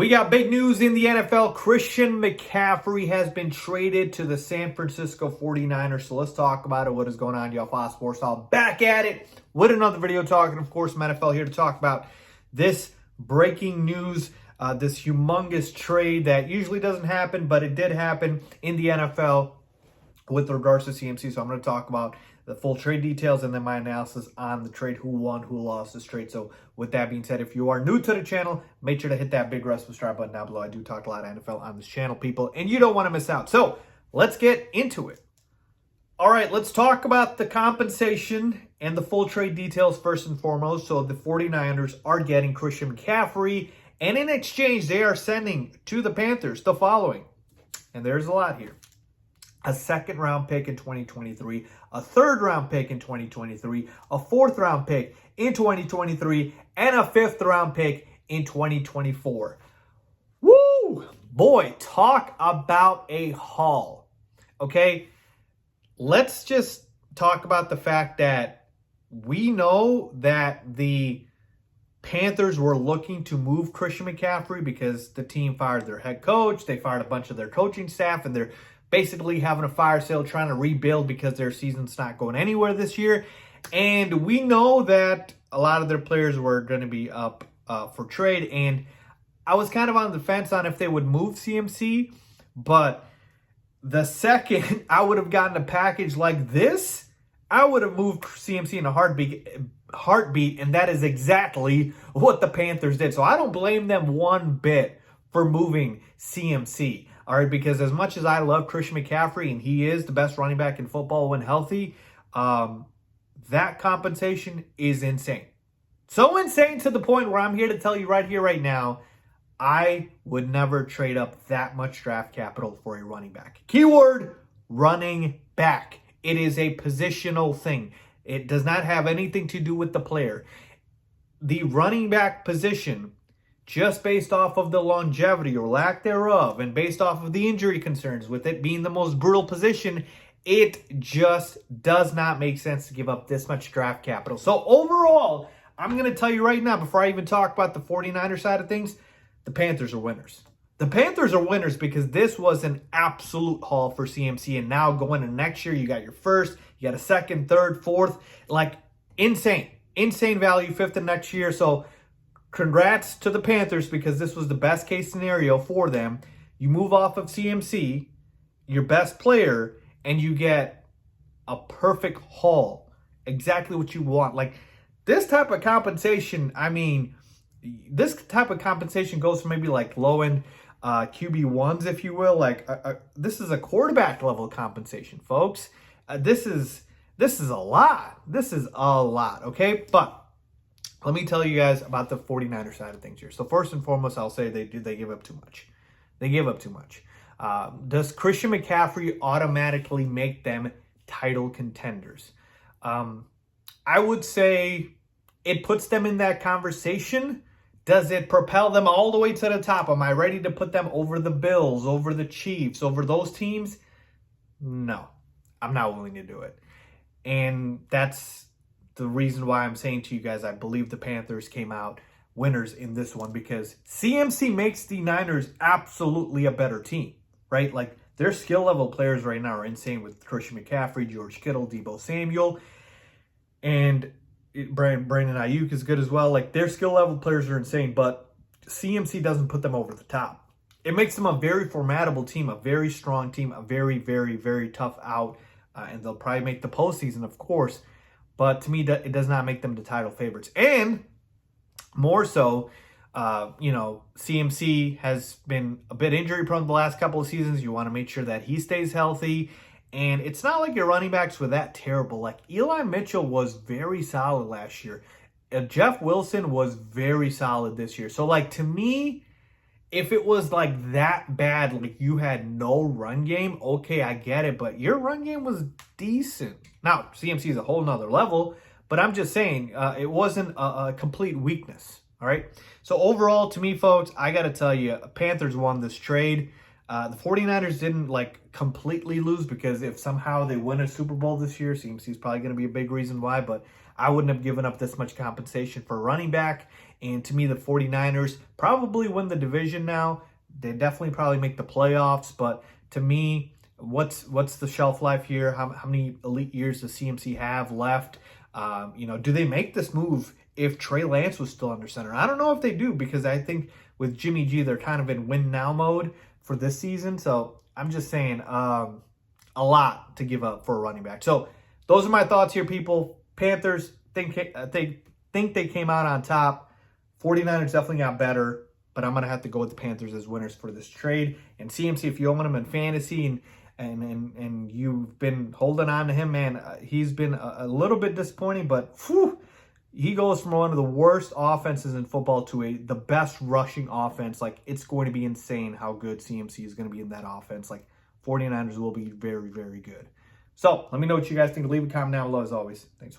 We got big news in the NFL. Christian McCaffrey has been traded to the San Francisco 49ers. So let's talk about it. What is going on, y'all? Faiz Sports All back at it with another video talking, of course, some NFL here to talk about this breaking news, this humongous trade that usually doesn't happen, but it did happen in the NFL with regards to CMC. So I'm going to talk about the full trade details and then my analysis on the trade, who won, who lost this trade. So with that being said, if you are new to the channel, make sure to hit that big red subscribe button down below. I do talk a lot of NFL on this channel, people, and you don't want to miss out. So let's get into it. All right, let's talk about the compensation and the full trade details first and foremost. So the 49ers are getting Christian McCaffrey, and in exchange, they are sending to the Panthers the following. And there's a lot here. A second-round pick in 2023, a third-round pick in 2023, a fourth-round pick in 2023, and a fifth-round pick in 2024. Woo! Boy, talk about a haul. Okay? Let's just talk about the fact that we know that the Panthers were looking to move Christian McCaffrey because the team fired their head coach. They fired a bunch of their coaching staff, and they're basically having a fire sale trying to rebuild because their season's not going anywhere this year. And we know that a lot of their players were going to be up for trade. And I was kind of on the fence on if they would move CMC. But the second I would have gotten a package like this, I would have moved CMC in a heartbeat. And that is exactly what the Panthers did. So I don't blame them one bit for moving CMC. All right, because as much as I love Christian McCaffrey, and he is the best running back in football when healthy, that compensation is insane. So insane to the point where I'm here to tell you right here, right now, I would never trade up that much draft capital for a running back. Keyword, running back. It is a positional thing. It does not have anything to do with the player. The running back position, just based off of the longevity or lack thereof, and based off of the injury concerns, with it being the most brutal position, it just does not make sense to give up this much draft capital. So overall, I'm going to tell you right now, before I even talk about the 49ers side of things, the Panthers are winners. The Panthers are winners because this was an absolute haul for CMC, and now going into next year, you got your first, you got a second, third, fourth, like insane value, fifth and next year. So congrats to the Panthers because this was the best case scenario for them. You move off of CMC, your best player, and you get a perfect haul. Exactly what you want. Like this type of compensation, I mean, this type of compensation goes for maybe like low-end QB1s, if you will. Like this is a quarterback level compensation, folks. This is a lot. This is a lot, okay? But let me tell you guys about the 49ers side of things here. So first and foremost, I'll say they give up too much. They give up too much. Does Christian McCaffrey automatically make them title contenders? I would say it puts them in that conversation. Does it propel them all the way to the top? Am I ready to put them over the Bills, over the Chiefs, over those teams? No, I'm not willing to do it. And that's the reason why I'm saying to you guys, I believe the Panthers came out winners in this one because CMC makes the Niners absolutely a better team, right? Like their skill level players right now are insane with Christian McCaffrey, George Kittle, Deebo Samuel, and Brandon Ayuk is good as well. Like their skill level players are insane, but CMC doesn't put them over the top. It makes them a very formidable team, a very strong team, a very, very, very tough out, and they'll probably make the postseason, of course. But to me, it does not make them the title favorites. And more so, CMC has been a bit injury prone the last couple of seasons. You want to make sure that he stays healthy. And it's not like your running backs were that terrible. Like Eli Mitchell was very solid last year. Jeff Wilson was very solid this year. So like to me, if it was like that bad, like you had no run game, okay, I get it. But your run game was decent. Now, CMC is a whole nother level, but I'm just saying it wasn't a complete weakness, all right? So overall, to me, folks, I got to tell you, Panthers won this trade. The 49ers didn't like completely lose because if somehow they win a Super Bowl this year, CMC is probably going to be a big reason why, but I wouldn't have given up this much compensation for a running back. And to me, the 49ers probably win the division now. They definitely probably make the playoffs. But to me, what's the shelf life here? How many elite years does CMC have left? Do they make this move if Trey Lance was still under center? I don't know if they do, because I think with Jimmy G, they're kind of in win now mode for this season. So I'm just saying a lot to give up for a running back. So those are my thoughts here, people. Panthers think they came out on top. 49ers definitely got better, but I'm going to have to go with the Panthers as winners for this trade. And CMC, if you own him in fantasy and you've been holding on to him, man, he's been a little bit disappointing, but he goes from one of the worst offenses in football to the best rushing offense. Like, it's going to be insane how good CMC is going to be in that offense. Like, 49ers will be very, very good. So let me know what you guys think. Leave a comment down below as always. Thanks for watching.